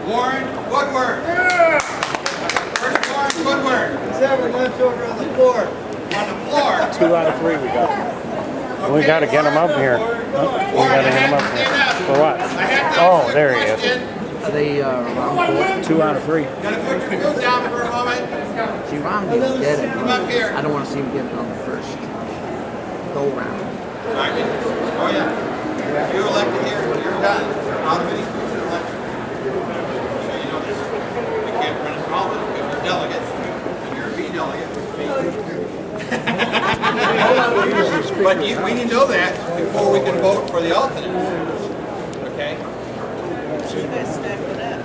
Warren Woodward. Where's Warren Woodward? He's having lunch over on the floor. On the floor. 2 out of 3 we got. We got to get him up here. We got to get him up here. For what? Oh, there he is. Are they around 2 out of 3. Gotta put your foot down for a moment. See, Romney's dead. Come up here. I don't want to see him get it on the first go round. Simon? Oh yeah. If you're elected here, you're done. Out of any future election. So you know this. We can't run as often because you're delegates. And you're a B delegate. But we need to know that before we can vote for the alternate. Okay? You guys stacked it up.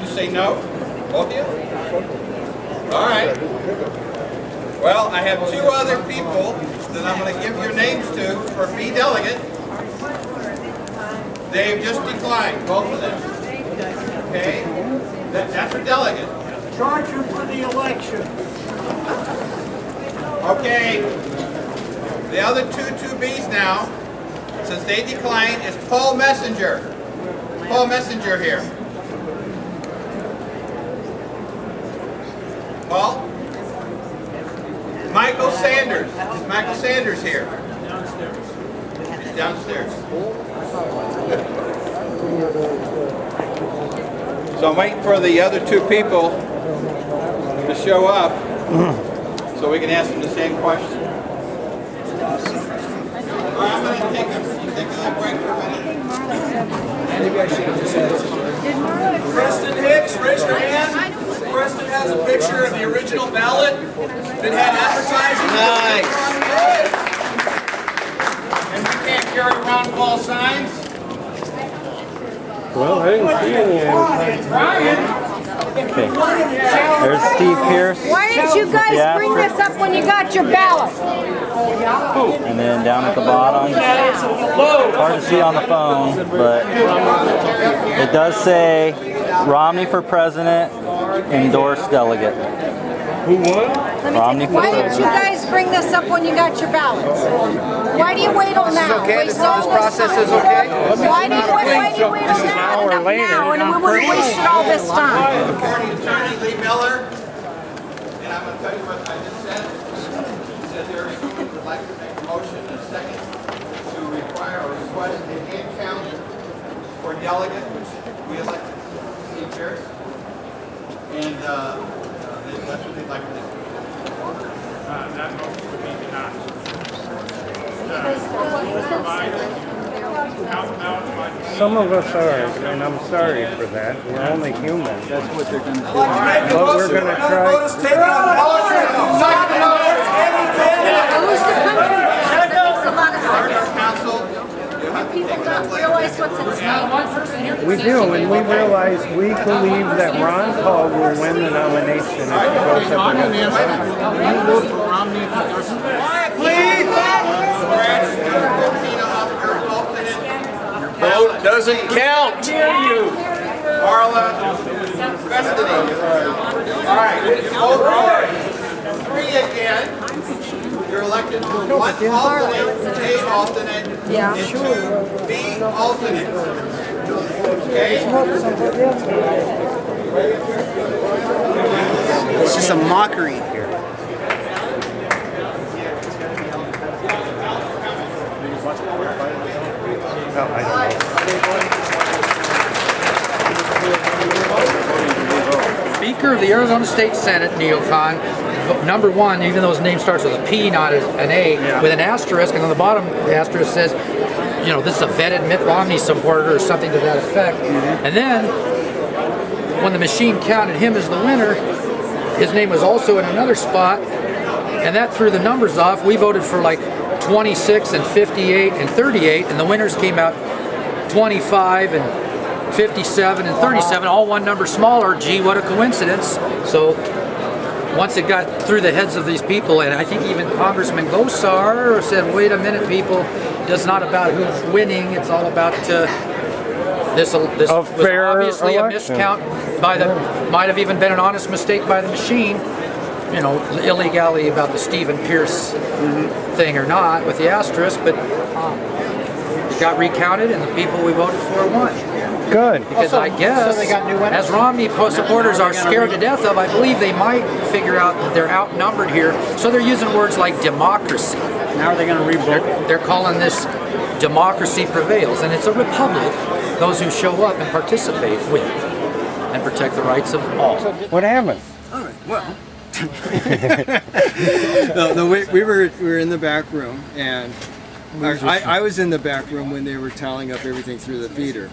You say no? Both of you? All right. Well, I have 2 other people that I'm going to give your names to for B delegate. They've just declined, both of them. Okay? That's a delegate. Charge him for the election. Okay. The other 2 Bs now, since they declined, is Paul Messenger. Paul Messenger here. Paul? Michael Sanders. Is Michael Sanders here? He's downstairs. So I'm waiting for the other 2 people to show up so we can ask them the same question. All right, I'm going to take a break for a minute. Preston Hicks, raise your hand. Preston has a picture of the original ballot that had advertising. Nice. And we can't carry around wall signs. Well, I didn't see any advertising. Okay. There's Steve Pierce. Why didn't you guys bring this up when you got your ballot? And then down at the bottom, hard to see on the phone, but it does say Romney for president, endorsed delegate. Who won? Romney for Why didn't you president. guys bring this up when you got your ballots? Why do you wait on now? Okay, Waste this all process this is time. okay? Why do you wait on now hour and later. now and we would have wasted all this time? Attorney Lee Miller, and I'm going to tell you what I just said. He said there is someone who would like to make a motion and a second to require or request a hand count for delegate, which we elected Steve Pierce. And that's what they'd like to do. That motion would be denied. Some of us are, and I'm sorry for that. We're only human. That's what they're going to do. But we're going to try. Who's the country? Council, you have to take People it don't up later. realize what's at stake. We do, and we realize we believe that Ron Paul will win the nomination if he goes up against Quiet, please! Brad, you're 14 off your alternate. Vote doesn't count. Marla, custody. All right, you both are 3 again. You're elected for 1 alternate, A alternate, and 2 B alternate. Okay? It's just a mockery. Oh, I don't know. Speaker of the Arizona State Senate, Neocon, number 1, even though his name starts with a P, not an A, with an asterisk, and on the bottom, the asterisk says, you know, this is a vetted Mitt Romney supporter or something to that effect. And then, when the machine counted him as the winner, his name was also in another spot, and that threw the numbers off. We voted for like 26 and 58 and 38, and the winners came out 25 and 57 and 37, all one number smaller. Gee, what a coincidence. So once it got through the heads of these people, and I think even Congressman Gosar said, wait a minute, people, it's not about who's winning, it's all about this was obviously election. a miscount by the, might have even been an honest mistake by the machine. you know, illegality about the Stephen Pierce thing or not with the asterisk, but it got recounted and the people we voted for won. Good. Because I guess, as Romney supporters are scared to death of, I believe they might figure out that they're outnumbered here. So they're using words like democracy. Now are they going to revote? They're calling this democracy prevails, and it's a republic. Those who show up and participate win and protect the rights of all. What happened? All right. Well, no, we were in the back room, and I was in the back room when they were tallying up everything through the feeder.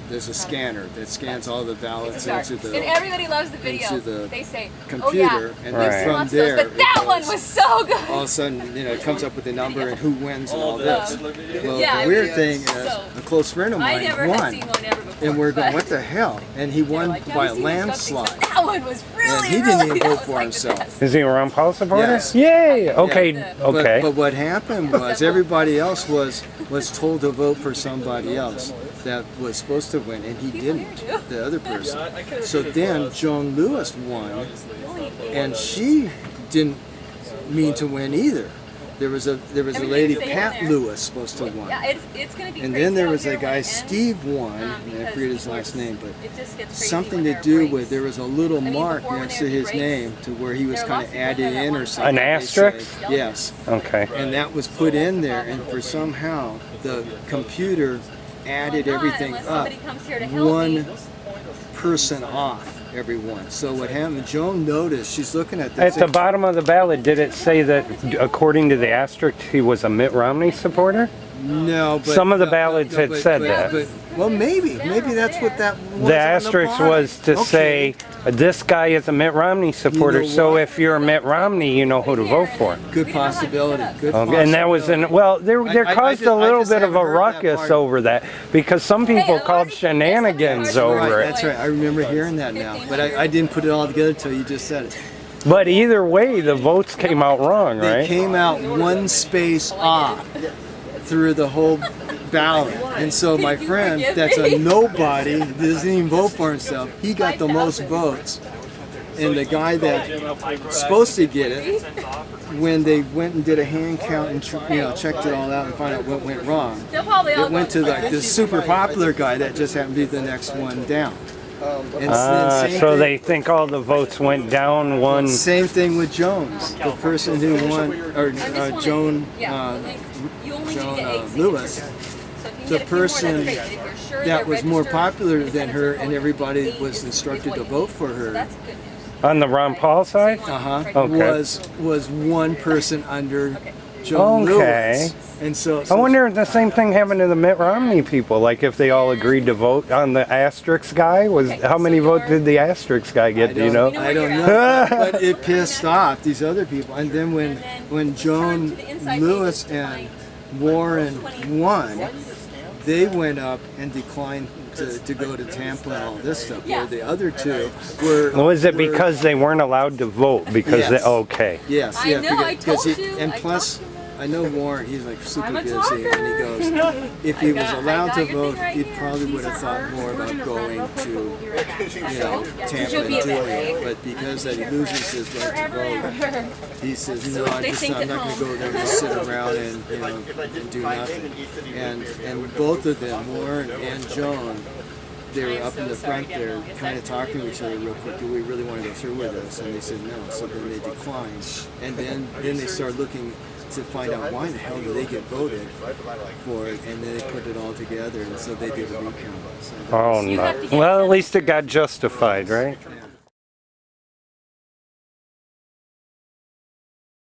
There's a scanner that scans all the ballots into the. And everybody loves the video. Into the they say, computer, "Oh yeah, and then from there, but that one was so good." All of a sudden, you know, it comes up with a number and who wins and all this. Well, yeah, the weird thing is, a close friend of mine won, and we're going, "What the hell?" And he won by a landslide. That one was really, And he didn't even vote for himself. Is he a Ron Paul supporter? Yes. Yay! Okay, Yeah. okay. But what happened was everybody else was told to vote for somebody else that was supposed to win, and he didn't, the other person. So then Joan Lewis won, and she didn't mean to win either. There was a lady, Pat Lewis, supposed to win. Yeah, it's going to be And crazy then there out was here a guy, when it Steve won, ends, and I forget his last name, but it just gets crazy something when to there are do breaks. with, there was a little mark before when next there to are his breaks, name to where he was there are kind lots of of added people that in or want something. An they asterisk? said. Yes. Okay. And that was put in there, and for somehow the computer added everything unless up somebody comes here to help one me. person off everyone. So what happened, Joan noticed, she's looking at this. At the bottom of the ballot, did it say that, according to the asterisk, he was a Mitt Romney supporter? No, but Some of the no, ballots no, had but- said but- that. But, well, maybe that's what that was. The asterisk was to say, this guy is a Mitt Romney supporter, You know so what? if you're a Mitt Romney, you know who to vote for. Good possibility. Good Okay, and that was in, well, there I caused just- a I little just bit of a haven't heard that ruckus part. over that, because some people called shenanigans Right, over it. that's right. I remember hearing that now, but I didn't put it all together until you just said it. But either way, the votes came out wrong, They right? came out one space off through the whole ballot. And so my friend, that's a nobody, doesn't even vote for himself, he got the most votes. And the guy that's supposed to get it, when they went and did a hand count and checked it all out and found out what went wrong, it went to like this super popular guy that just happened to be the next one down. And then same So thing- they think all the votes went down one. Same thing with Jones, the person who won, or Joan Lewis, the person that was more popular than her, and everybody was instructed to vote for her. On the Ron Paul side? Okay. Was one person under Joan Okay. Lewis. And so I wonder if the same thing happened to the Mitt Romney people, like if they all agreed to vote on the asterisk guy. How many votes did the asterisk guy get, do you know? I don't know, but it pissed off these other people. And then when Joan Lewis and Warren won, they went up and declined to go to Tampa and all this stuff. Where the other two were. Was it because they weren't allowed to vote? Because Yes. okay. Yes, I yeah, know, I because told he, you, and I plus, I know Warren, he's like super I'm a busy, talker. and he goes, if he was I allowed got to your vote, thing right he here. probably would have These thought are more ours. about going to, Tampa You'll and be a doing bit it. late. But because that he loses his right to vote, he says, no, They think I'm at not going to home. go there and just sit around and and do nothing. And both of them, Warren and Joan, they were up in the front there kind of talking to each other real quick, do we really want to go through with this? And they said no, so then they declined. And then they started looking to find out why the hell did they get voted for it, and then they put it all together, and so they did a recount. So Oh no. Well, at least it got justified, right?